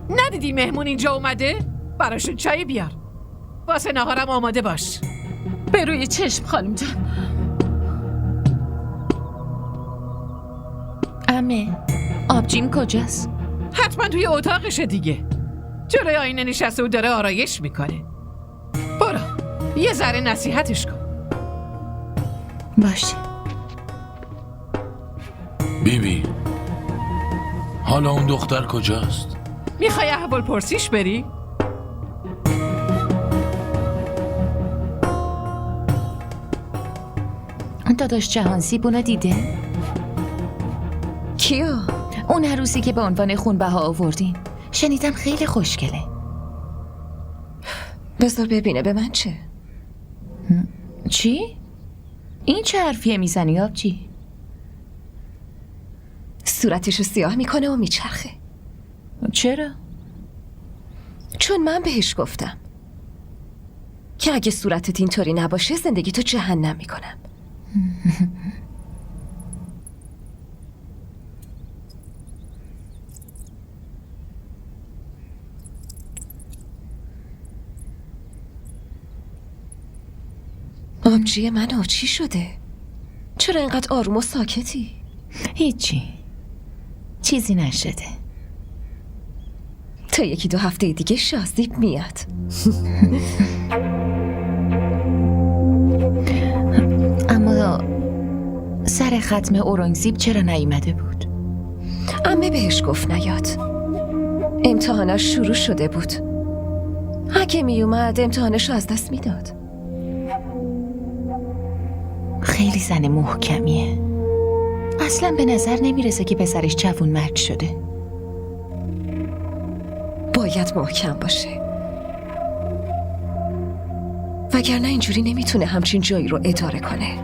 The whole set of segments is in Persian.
ندیدی مهمون اینجا اومده؟ براشون چای بیار. واسه نهارم آماده باش. به روی چشم خانم جان. عمه، آبجیم کجاست؟ حتما توی اتاقشه دیگه. جلوی آینه نشسته و داره آرایش میکنه. برو یه ذره نصیحتش کن. باشه. بیبی حالا اون دختر کجاست؟ میخوای احوال پرسیش بری؟ داداش جهانزیب اونو دیده؟ کیو؟ اون عروسی که به عنوان خونبها آوردین. شنیدم خیلی خوشگله. بذار ببینه به من چه؟ چی؟ این چه حرفیه میزنی آبجی؟ صورتشو سیاه میکنه و میچرخه. چرا؟ چون من بهش گفتم که اگه صورتت اینطوری نباشه زندگی تو جهنم میکنم. آبجی من چی شده؟ چرا اینقدر آروم و ساکتی؟ هیچی، چیزی نشده. تا 1-2 هفته دیگه شازیب میاد. اما سر ختم اورنگزیب چرا نیومده بود؟ عمه بهش گفت نیاد. امتحانش شروع شده بود. اگه میومد امتحانش از دست میداد. خیلی زن محکمیه. اصلا به نظر نمیرسه که پسرش جوون مرد شده. باید محکم باشه، وگرنه اینجوری نمیتونه همچین جایی رو اداره کنه.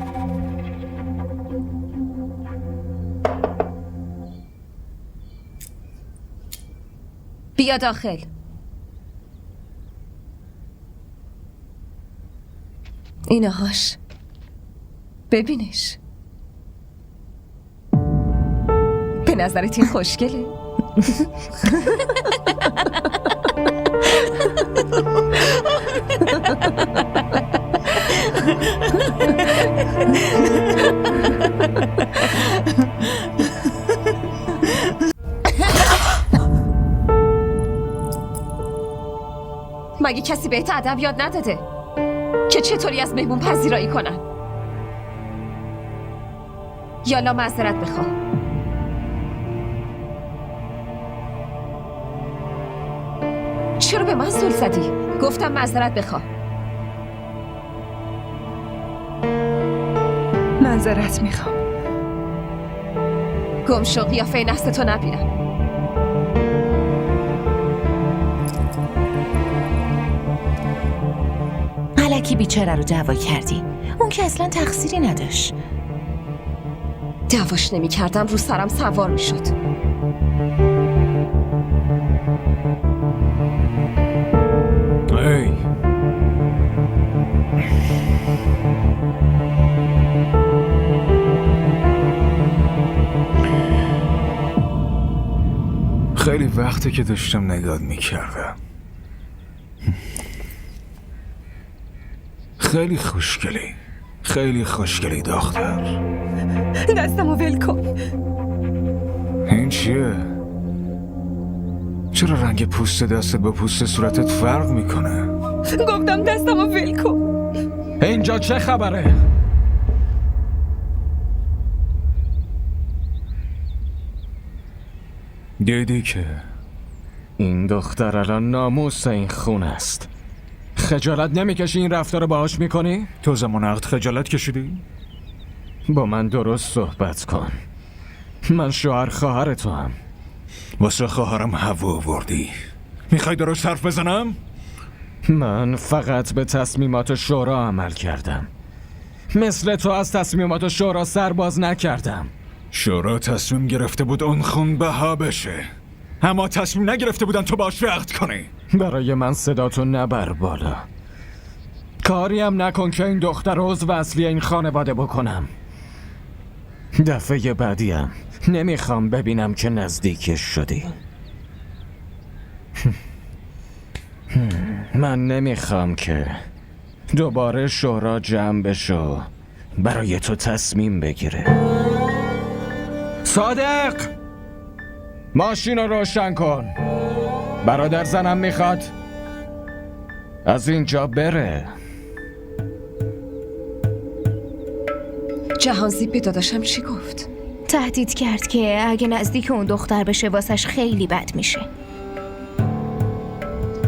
بیا داخل. اینهاش ببینش. به نظرت این خوشگله؟ مگه کسی بهت ادب یاد نداده که چطوری از مهمون پذیرایی کنن؟ یالا معذرت بخواه. چرا به من زل زدی؟ گفتم معذرت بخواه. معذرت میخوام. گم شو، قیافه نفستو نبینم. الکی بیچاره رو دعوا کردی. اون که اصلا تقصیری نداشت. دعواش نمی کردم رو سرم سوار می شد. ای خیلی وقته که داشتم نگات میکردم. خیلی خوشگلی، خیلی خوشگلی دختر. دستمو ول کن. این چیه؟ چرا رنگ پوست دستت با پوست صورتت فرق میکنه؟ گفتم دستمو ول کن. اینجا چه خبره؟ دیدی که این دختر الان ناموس این خون است. خجالت نمیکشی این رفتار رو باهاش میکنی؟ تو زمان عقد خجالت کشیدی؟ با من درست صحبت کن. من شوهر خواهر تو هم. واسه خواهرم هوا آوردی. میخوای درست حرف بزنم؟ من فقط به تصمیمات شورا عمل کردم. مثل تو از تصمیمات شورا سرباز نکردم. شورا تصمیم گرفته بود اون خون بها بشه، اما تصمیم نگرفته بودن تو باش عقد کنی. برای من صداتو نبر بالا. کاری هم نکن که این دختر عضو اصلی این خانواده بکنم. دفعه بعدیم نمیخوام ببینم که نزدیکش شدی. من نمیخوام که دوباره شورا جمع بشو برای تو تصمیم بگیره. صادق، ماشین رو روشن کن. برادر زنم میخواد از اینجا بره. جهانزی به داداشم چی گفت؟ تهدید کرد که اگه نزدیک اون دختر بشه واسش خیلی بد میشه.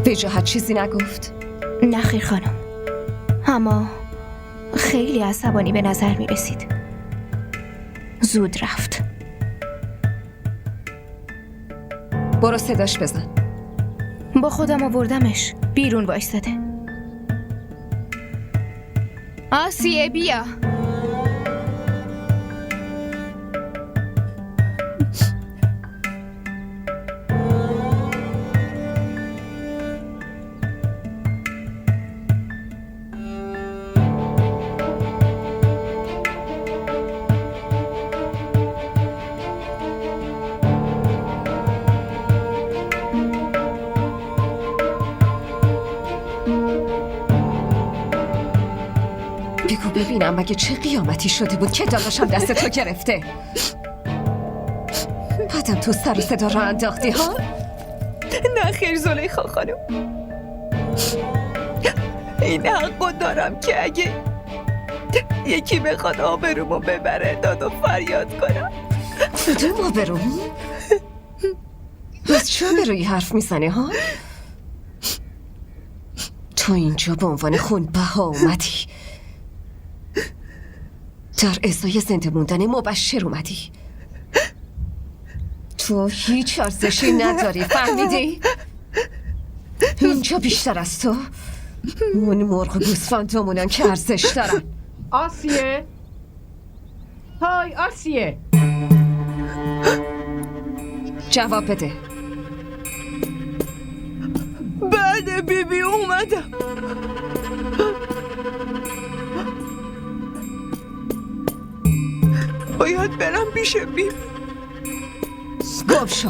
وجاهت چیزی نگفت؟ نه خیر خانم، اما خیلی عصبانی به نظر میرسید. زود رفت. برو صداش بزن. با خودم آوردمش، بیرون وایستاده. آسیه بیا. بگو ببینم مگه چه قیامتی شده بود که داداشم دست تو گرفته؟ بعدم تو سر و صدا رو انداختی ها؟ نه خیر زلیخا خانم، این حقو دارم که اگه یکی بخواد آبرومو ببره داد و فریاد کنم. کدوم آبروم؟ از چه آبرویی حرف میزنی ها؟ تو اینجا به عنوان خونبها اومدی، در ازای زنده موندن مبشر اومدی. تو هیچ ارزشی نداری، فهمیدی؟ اینجا بیشتر از تو اون مرغ گوسفندامونن که ارزش دارن. آسیه، های آسیه، جواب بده. بعد بیبی اومدم. باید برم پیش بیبی. گم شو.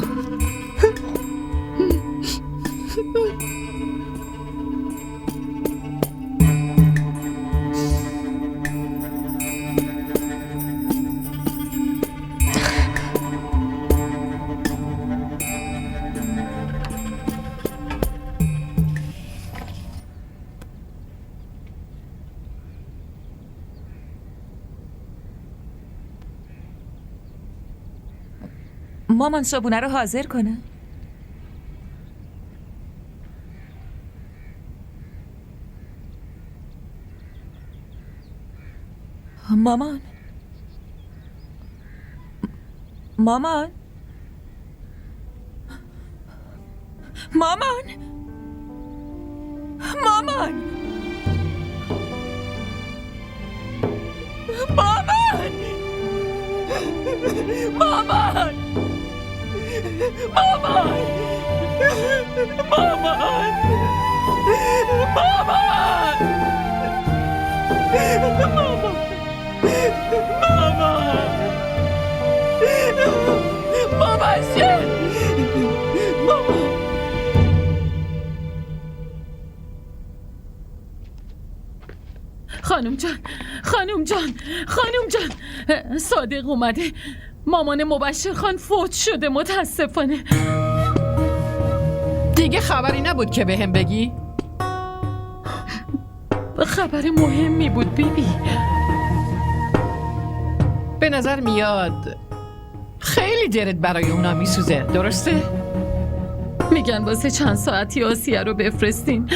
مامان صبونه رو حاضر کنه. مامان مامان مامان مامان مامان مامان مامان مامان مامان مامان خانم جان خانم جان خانم جان، صادق اومده. مامان مبشر خان فوت شده متاسفانه. دیگه خبری نبود که بهم بگی؟ خبر مهمی بود بیبی. به نظر میاد خیلی دلت برای اونا میسوزه، درسته؟ میگن واسه چند ساعتی آسیه رو بفرستین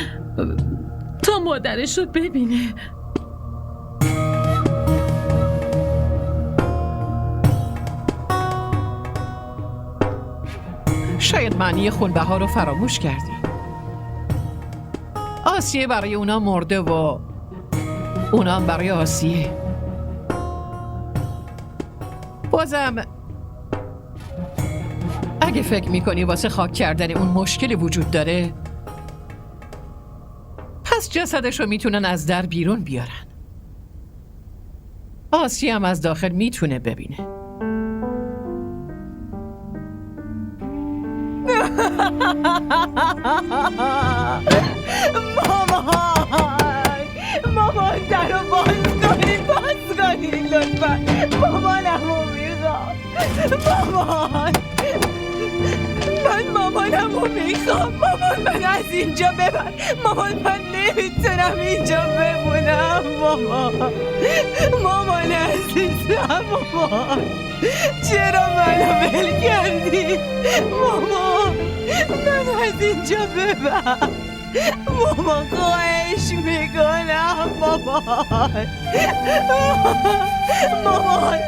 تا مادرش رو ببینه. شاید معنی خونبها رو فراموش کردی. آسیه برای اونا مرده و اونا هم برای آسیه. بازم اگه فکر میکنی واسه خاک کردن اون مشکلی وجود داره، پس جسدش رو میتونن از در بیرون بیارن. آسیه هم از داخل میتونه ببینه. مامان در رو باز کنین لطفا. مامانمو میخوام. مامانمو میخوام. مامان من از اینجا ببر. مامان من نمیتونم اینجا بمونم. مامان عزیزم. مامان چرا منو ول کردی؟ مامان من از اینجا ببر. مامان خواهش میکنم. مامان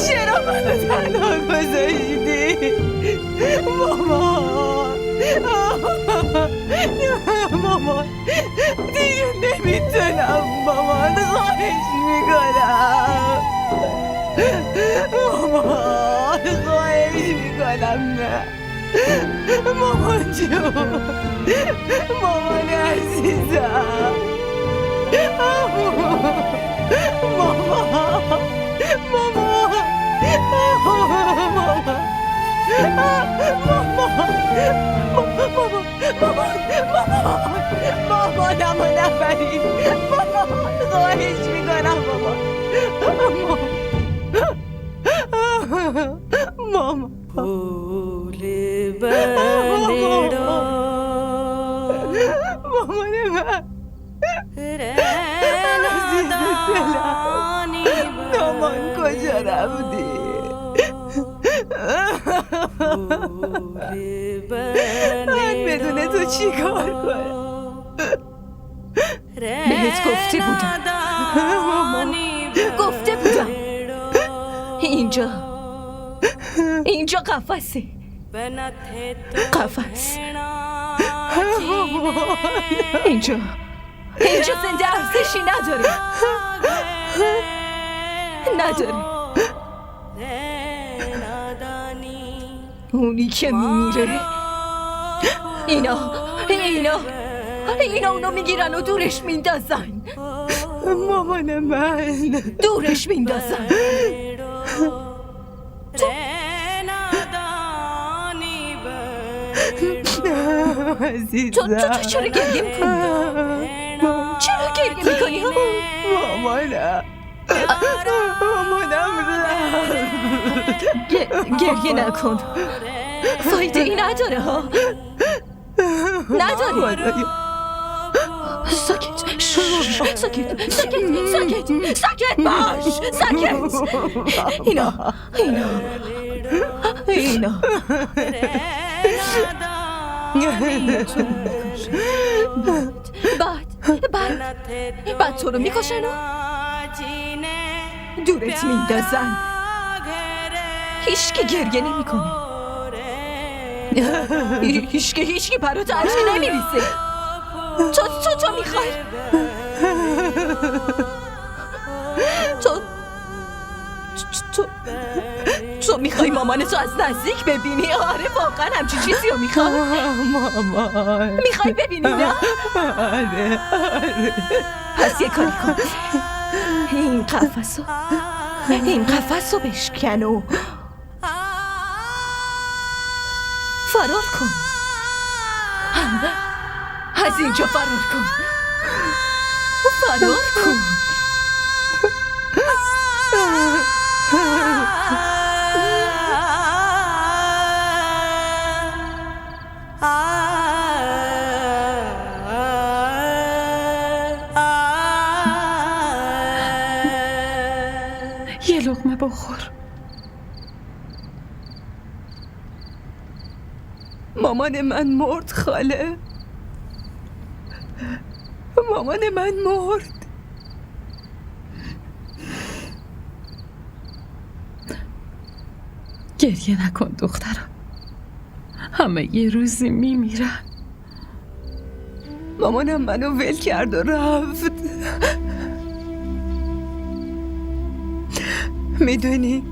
چرا منو تنها گذاشتی؟ مامان دیگه نمیتونم. مامان خواهش میکنم. مامان خواهش میکنم. نه مامان جون. مامان عزیزم. مامانمو نبرید. مامان خواهش میکنم. مامان مامان من عزیز دلم. مامان کجا رفتی؟ من بدون تو چی کار کنم؟ بهت گفته بودم. گفته بودم اینجا قفسه. قفس. اینجا زنده ارزشی نداره. اونی که میمیره اینا اونو میگیرن و دورش میندازن. مامان من دورش میندازن. تو چرا گریه میکنی؟ مامانم گریه نکن. فایده ای نداره ها. نداره. ساکت باش. ساکت. اینا بعد تو رو میکشن و دورت میندازن. هیچکی گریه نمیکنه. هیچکی برات اشک نمیریزه. تو میخوای تو میخوای مامانتو از نزدیک ببینی؟ آره واقعا همچین چیزی رو میخوای؟ مامان میخوای ببینی نه؟ آره پس یه کاری کن. این قفس رو بشکن و فرار کن. از اینجا فرار کن. یه لقمه بخور. مامان من مرد خاله. مامان من مرد. گریه نکن دخترم. همه یه روزی میمیرن. مامانم منو ول کرد و رفت. میدونی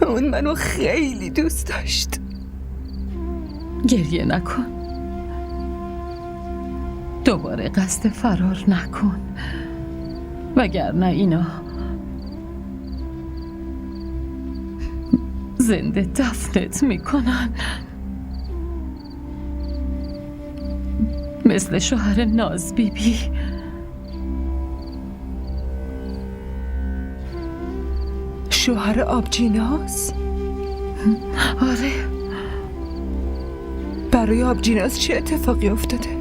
اون منو خیلی دوست داشت. گریه نکن. دوباره قصد فرار نکن، وگرنه اینا زنده دفنت میکنن، مثل شوهر ناز بیبی. شوهر آبجیناز؟ آره، برای آبجیناز چه اتفاقی افتاده؟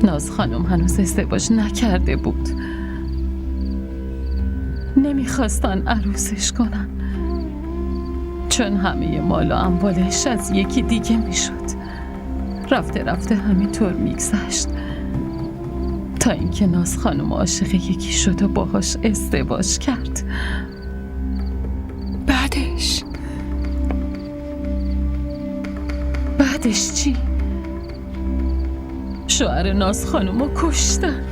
ناز خانم هنوز ازدواج نکرده بود. نمیخواستن عروسش کنن، چون همه مال و اموالش از یکی دیگه میشد. رفته رفته همینطور میگذشت تا اینکه ناز خانم عاشق یکی شد و باهاش ازدواج کرد. بعدش چی؟ شوهر ناز خانومو کشتن،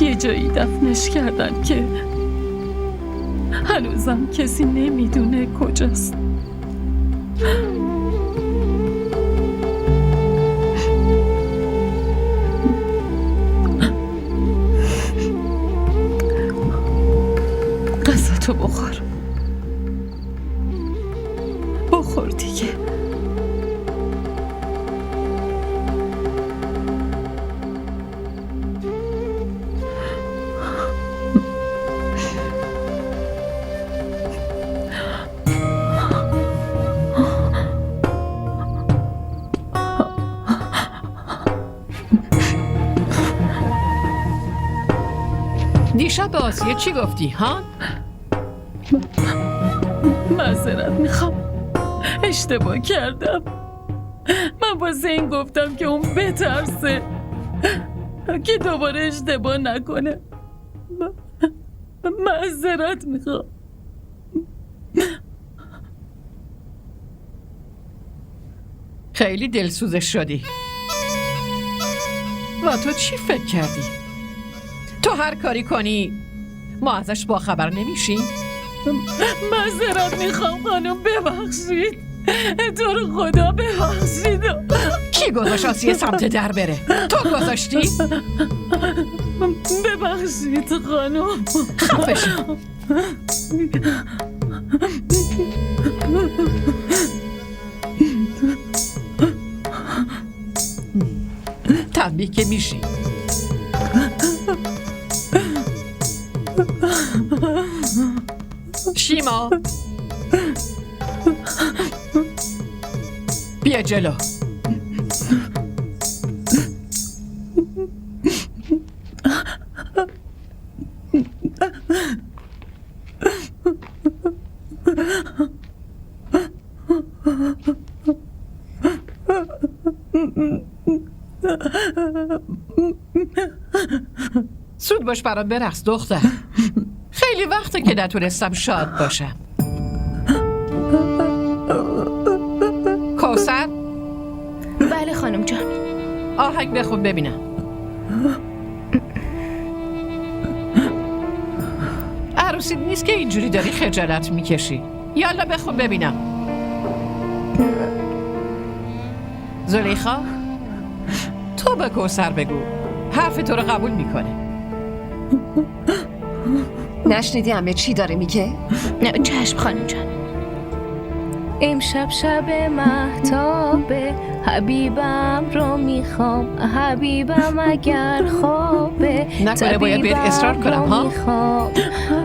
یه جایی دفنش کردن که هنوزم کسی نمیدونه کجاست. غذاتو بخور دیگه. دیشب به آسیه چی گفتی ها؟ معذرت میخوام، اشتباه کردم. من واسه این گفتم که اون بترسه که دوباره اشتباه نکنه. معذرت میخوام. خیلی دلسوزش شدی. و تو چی فکر کردی؟ تو هر کاری کنی ما ازش باخبر نمیشیم؟ معذرت میخوام خانم، ببخشید. تو رو خدا ببخشید. کی گذاشت آسیه سمت در بره؟ تو گذاشتی؟ ببخشید خانم. خفه شو. تنبیه که میشی. شیما بیا جلو. زود باش برام برقص دختر. خیلی وقته که نتونستم شاد باشم. کوثر؟ بله خانم جان. آهنگ بخون ببینم. عروسی نیست که اینجوری داری خجالت میکشی. یالا بخون ببینم. زلیخا تو به کوثر بگو حرف تو رو قبول میکنه. نشنیدی همه چی داره میگه؟ نه چشم خانم جان. امشب شب مهتابه، حبیبم رو میخوام، حبیبم اگر خوابه نکنه باید بهت اصرار کنم ها؟ میخوام.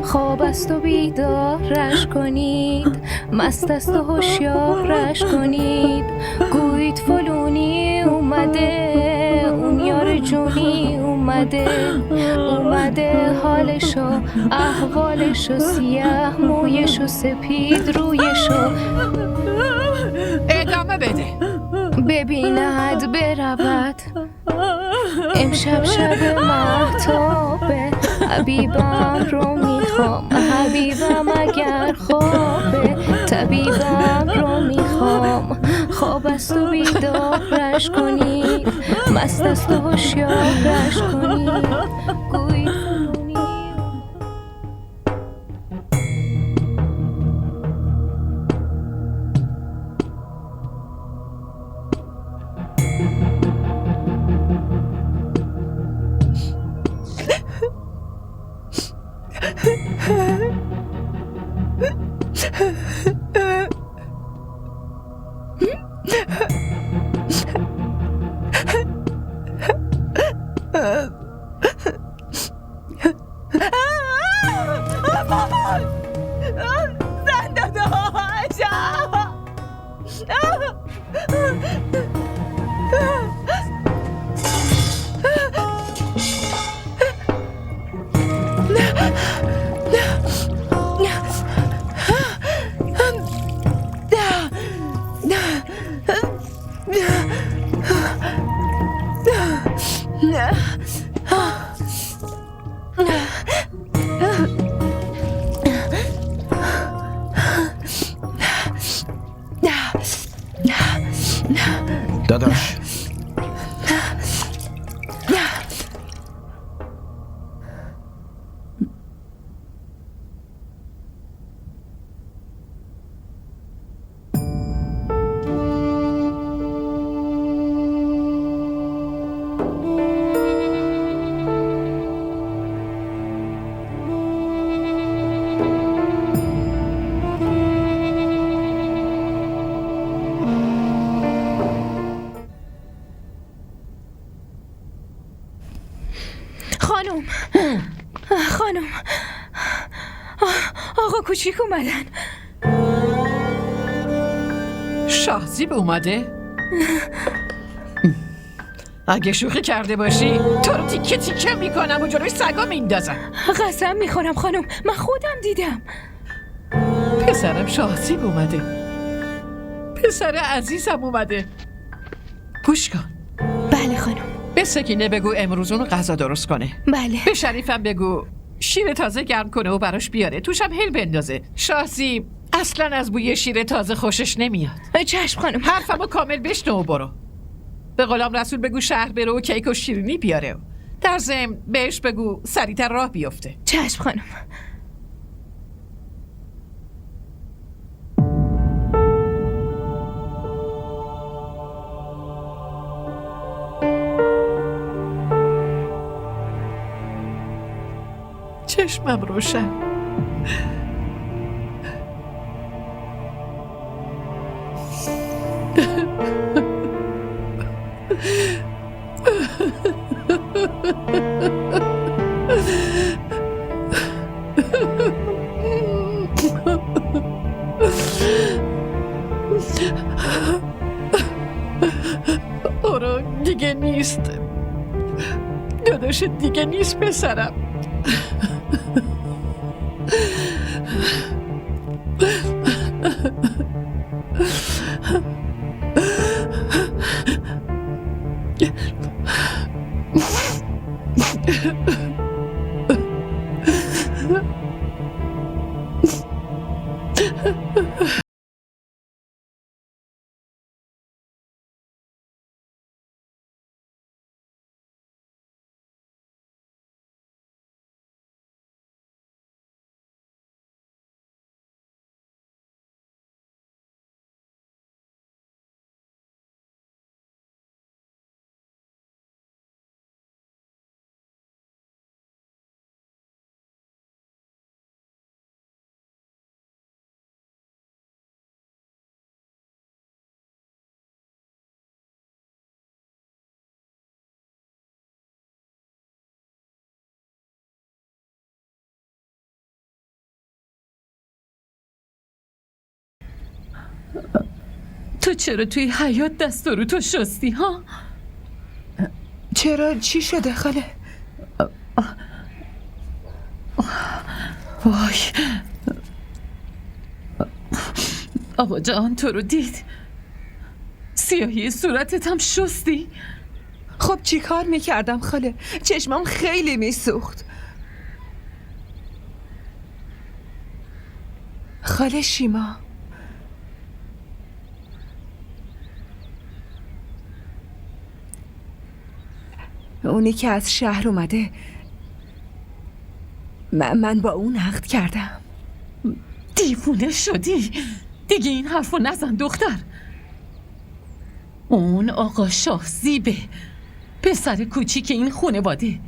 خواب است و بیدارش کنید، مست است و هوشیارش کنید. گویید فلونی اومده، اون یار جونی اومده حالشو احوالشو، سیاه مویشو سپید رویشو. ادامه بده. ببیند برود. امشب شب مهتابه، حبیبم رو میخوام، حبیبم اگر خوابه طبیبم رو میخوام. خواب است و بیدارش کنید، مست است و هوشیارش کنید. گویید فلونی. مامان زن داداش داداش خانم آقا کوچیک اومدن. شاهزیب اومده؟ اگه شوخی کرده باشی تو رو تیکه تیکه میکنم و جلوی سگا میندازم. قسم میخورم خانم، من خودم دیدم. پسرم شاهزیب اومده، پسر عزیزم اومده. گوش کن. بله خانم. به سکینه بگو امروز اونو غذا درست کنه. بله. به شریفم بگو شیر تازه گرم کنه و براش بیاره، توشم هل بندازه. شاهزیب اصلا از بوی شیر تازه خوشش نمیاد. چشم خانم. حرفمو کامل بشنو و برو. به غلام رسول بگو شهر بره و کیک و شیرینی بیاره. در ضمن بهش بگو سریعتر راه بیفته. چشم خانم. چشمم روشن. آره دیگه نیست، داداش دیگه نیست پسرم. تو چرا توی حیاط دست رو تو شستی ها؟ چرا؟ چی شده خاله؟ وای آقا جان تو رو دید، سیاهی صورتت هم شستی. خب چی کار میکردم خاله؟ چشمام خیلی میسوخت. خاله شیما اونی که از شهر اومده، من با اون عقد کردم. دیوونه شدی؟ دیگه این حرفو نزن دختر. اون آقا شاهزیبه، پسر کوچیک این خانواده،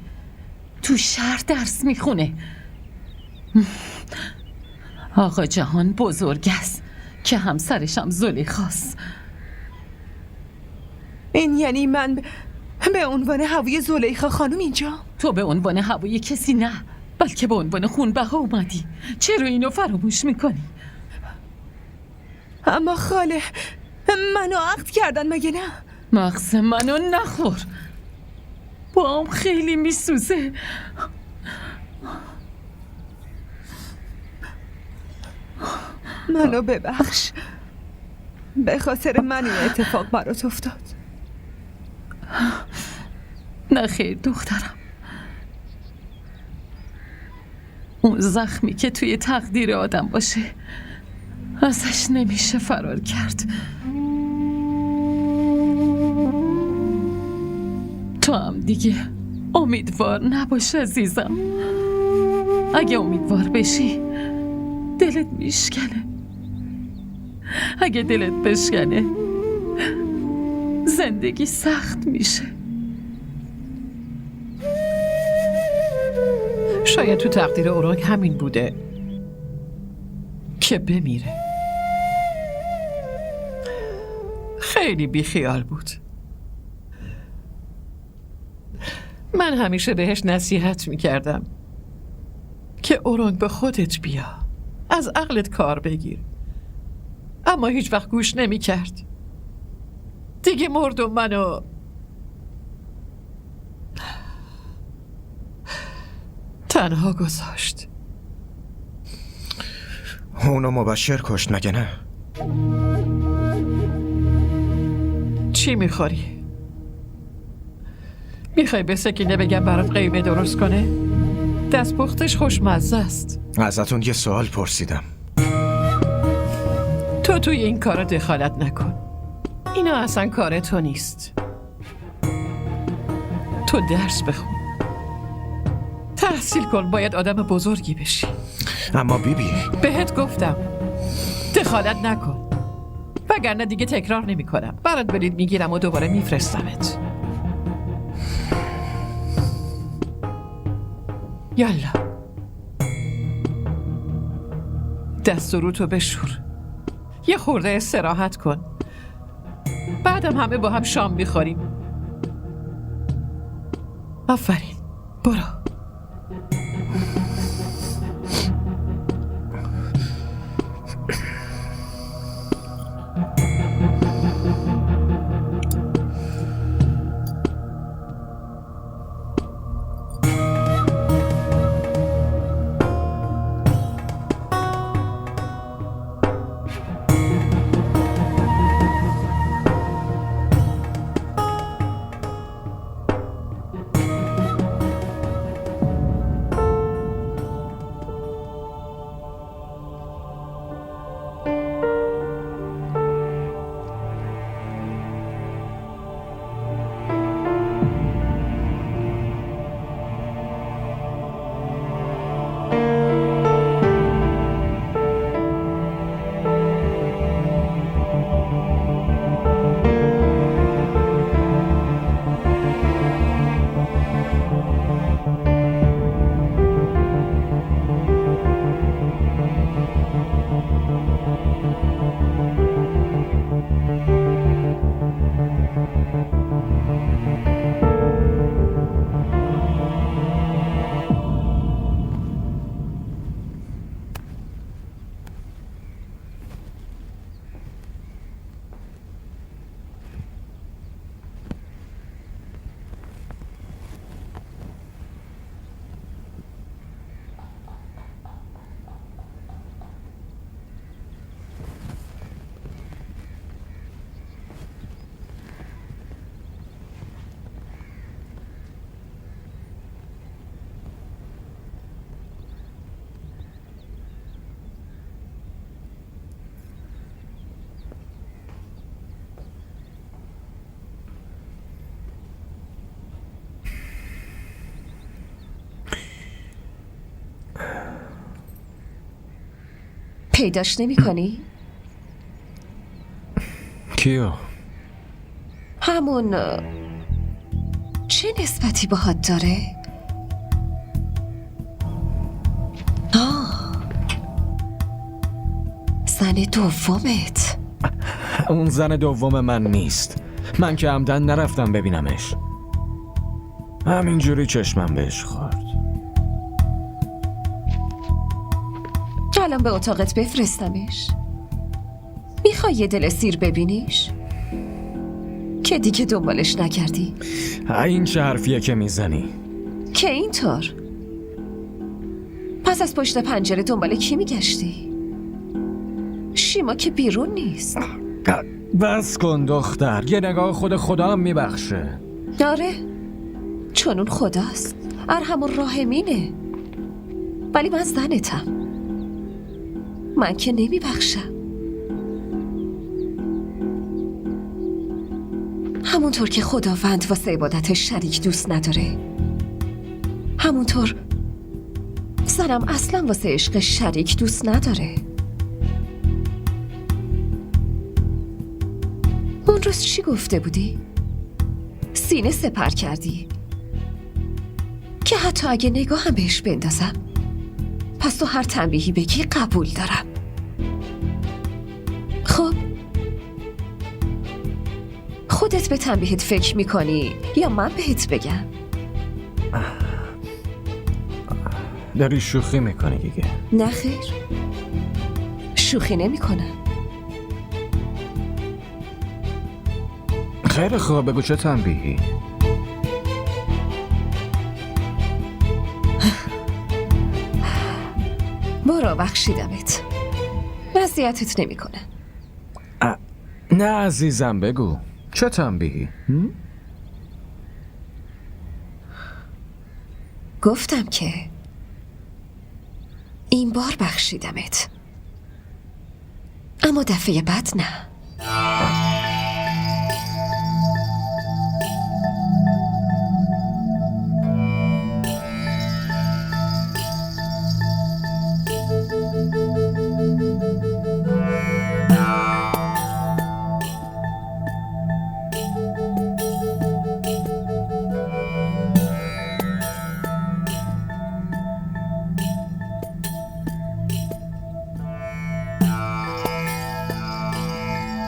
تو شهر درس میخونه. آقا جهان بزرگ است که همسرشم زلیخاست. این یعنی من به عنوان هوای زلیخا خانم اینجا؟ تو به عنوان هوای کسی نه، بلکه به عنوان خونبها اومدی. چرا اینو فراموش میکنی؟ اما خاله، منو عقد کردن مگه نه؟ مغز منو نخور، با هم خیلی میسوزه. منو ببخش، به خاطر من این اتفاق برات افتاد. نه خیر دخترم، اون زخمی که توی تقدیر آدم باشه ازش نمیشه فرار کرد. تو هم دیگه امیدوار نباش عزیزم. اگه امیدوار بشی دلت میشکنه. اگه دلت بشکنه زندگی سخت میشه. شاید تو تقدیر اورانگ همین بوده که بمیره. خیلی بیخیال بود. من همیشه بهش نصیحت میکردم که اورانگ به خودت بیا، از عقلت کار بگیر، اما هیچ وقت گوش نمیکرد. دیگه مرد و منو تنها گذاشت. اونو مبشر کشت مگه نه؟ چی میخوری؟ میخوای به سکینه بگم برات قیمه درست کنه؟ دست پختش خوشمزه است. ازتون یه سوال پرسیدم. تو توی این کار دخالت نکن. اینا اصلا کار تو نیست. تو درس بخون، تحصیل کن، باید آدم بزرگی بشی. اما بیبی بهت گفتم دخالت نکن، وگرنه دیگه تکرار نمی کنم. برات بلیط میگیرم و دوباره میفرستمت. یالا دست و روتو بشور، یه خورده استراحت کن، بعدم همه با هم شام میخوریم. آفرین، برو. پیداش نمی کنی؟ کیو؟ همون چه نسبتی باهات داره؟ زن دومت. اون زن دوم من نیست. من که عمدن نرفتم ببینمش. همینجوری چشمم بهش خورد. الان به اتاقت بفرستمش؟ میخوای یه دل سیر ببینیش؟ که دیگه دنبالش نکردی؟ این چه حرفیه که میزنی؟ که اینطور؟ پس از پشت پنجره دنبال کی میگشتی؟ شیما که بیرون نیست. بس کن دختر، یه نگاه خود خدا هم میبخشه. آره، چون اون خداست، ارحم الراحمینه. ولی من زنتم، من که نمیبخشم. همونطور که خداوند واسه عبادتش شریک دوست نداره، همونطور زنم اصلا واسه عشق شریک دوست نداره. اون روز چی گفته بودی؟ سینه سپر کردی که حتی اگه نگاه هم بهش بندازم پس تو هر تنبیهی بگی قبول دارم. خب خودت به تنبیهت فکر میکنی یا من بهت بگم؟ داری شوخی میکنی دیگه. نه خیر، شوخی نمیکنم. خیلی خوب، بگو چه تنبیهی؟ برو، بخشیدمت، وضعیتت نمیکنه. نه عزیزم، بگو چه تنبیهی؟ گفتم که این بار بخشیدمت، اما دفعه بعد نه.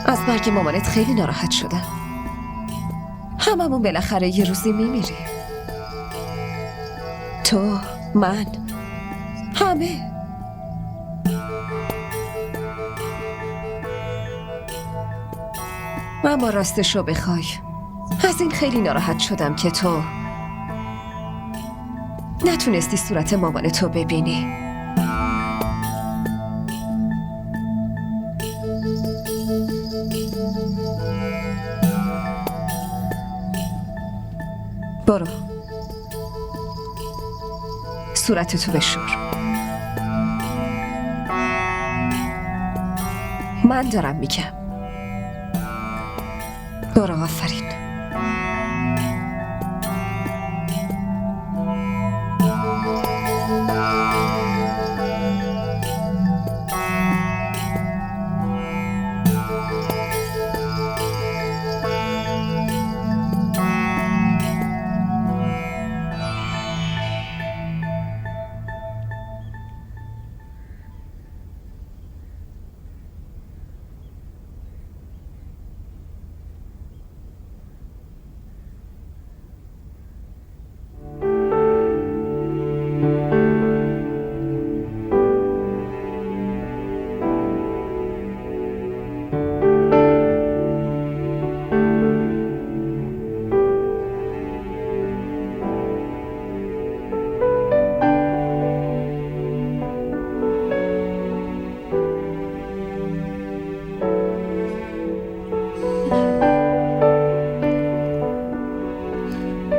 از مرگ مامانت خیلی ناراحت شدم. هممون بالاخره یه روزی میمیریم. تو، من، همه. اما راستشو بخوای از این خیلی ناراحت شدم که تو نتونستی صورت مامانتو ببینی. برو، صورتتو بشور. من دارم میگم. برو، آفرین.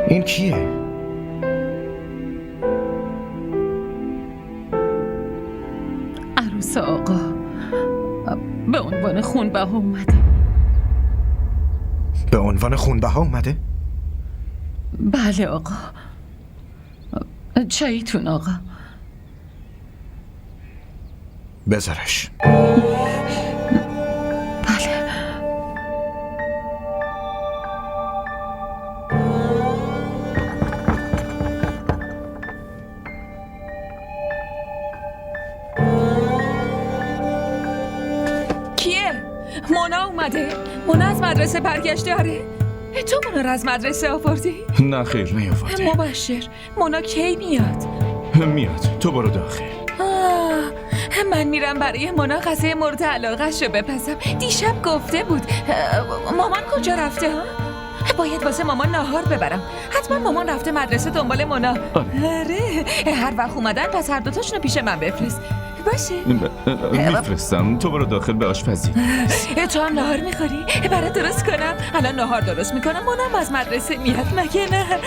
این کیه؟ عروس آقا به عنوان خونبها اومده. به عنوان خونبها اومده؟ بله آقا. چاییتون آقا. بذارش. بله. کیه؟ مونا اومده؟ مونا از مدرسه برگشته؟ آره تو مونا رو از مدرسه آوردی؟ نه خیر نیاورده. مبشر مونا کی میاد؟ میاد، تو برو داخل. من میرم برای مونا غذای مورد علاقه‌ش رو بپزم. دیشب گفته بود. مامان کجا رفته ها؟ باید واسه مامان ناهار ببرم. حتما مامان رفته مدرسه دنبال مونا. آره هر وقت اومدن پس هر دوتاشون رو پیش من بفرست. باشه میفرستم، تو برو داخل به آشپزی. تو هم ناهار میخوری؟ برای درست کنم؟ الان ناهار درست میکنم. مونم از مدرسه میاد مگه نه؟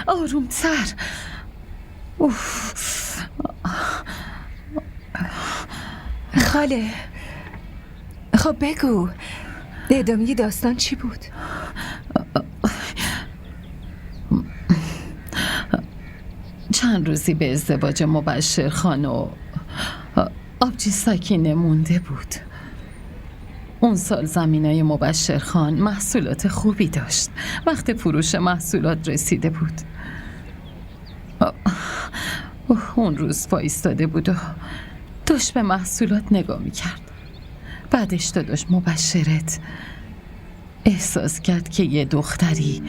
آرومتر. خاله خب بگو ادامه داستان چی بود؟ چند روزی به ازدواج مبشر خان و آبجی سکینه مونده بود. اون سال زمینای مبشر خان محصولات خوبی داشت. وقت فروش محصولات رسیده بود. اون روز وایستاده بود و داشت به محصولات نگاه میکرد. بعدش داداش مبشرت احساس کرد که یه دختری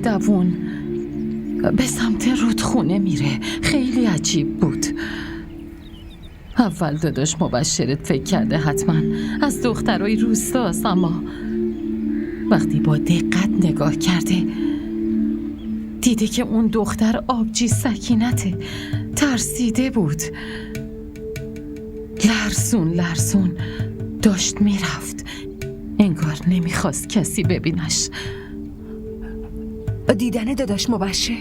دوون به سمت رودخونه میره. خیلی عجیب بود. اول داداش مبشرت فکر کرده حتما از دخترای روستاست، اما وقتی با دقت نگاه کرده دیده که اون دختر آبجی سکینته. ترسیده بود. لرزون داشت میرفت. انگار نمیخواست کسی ببینش. دیدن داداش مبشر؟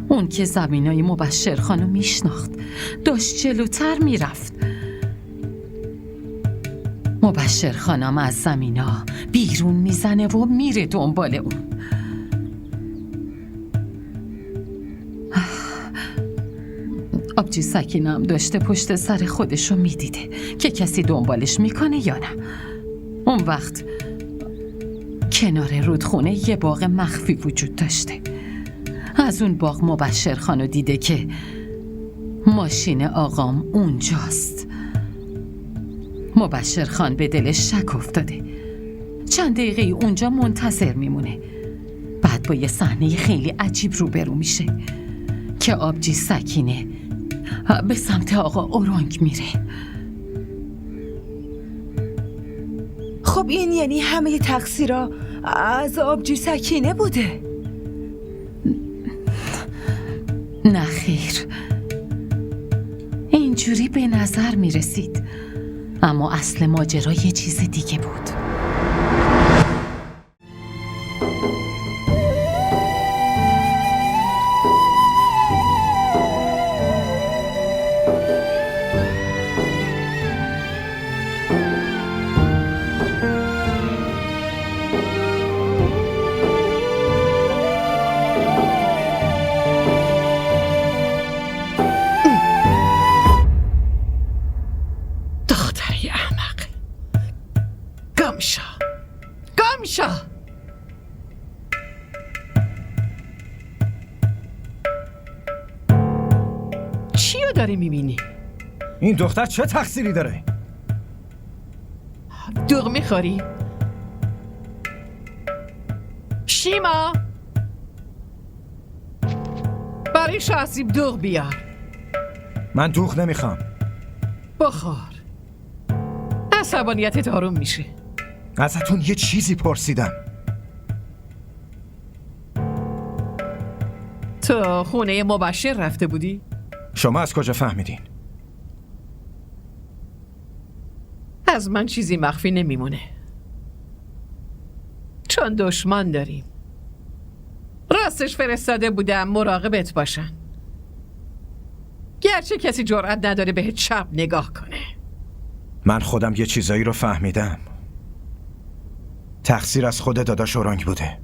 اون که زمینای مبشر خانو میشناخت داشت جلوتر میرفت. مبشر خانم از زمینا بیرون میزنه و میره دنبال اون. آبجی سکینه هم داشته پشت سر خودشو میدیده که کسی دنبالش میکنه یا نه. اون وقت کنار رودخونه یه باغ مخفی وجود داشته. از اون باغ مبشر خانو دیده که ماشین آقام اونجاست. مبشر خان به دلش شک افتاده. چند دقیقه اونجا منتظر میمونه. بعد با یه صحنه خیلی عجیب روبرو میشه که آبجی سکینه به سمت آقا اورنگ میره. خب این یعنی همه تقصیرها از آبجی سکینه بوده؟ نه خیر، اینجوری به نظر میرسید، اما اصل ماجرا یه چیز دیگه بود. گمشا چیو داری میبینی؟ این دختر چه تقصیری داره؟ دوغ میخوری؟ شیما برای شاسیب دوغ بیار. من دوغ نمیخوام. بخور، عصبانیتت آروم میشه. ازتون یه چیزی پرسیدم. تو خونه مبشر رفته بودی؟ شما از کجا فهمیدین؟ از من چیزی مخفی نمیمونه، چون دشمن داریم. راستش فرستاده بودم مراقبت باشن، گرچه کسی جرأت نداره بهت چپ نگاه کنه. من خودم یه چیزایی رو فهمیدم. تقصیر از خود داداش اورنگ بوده.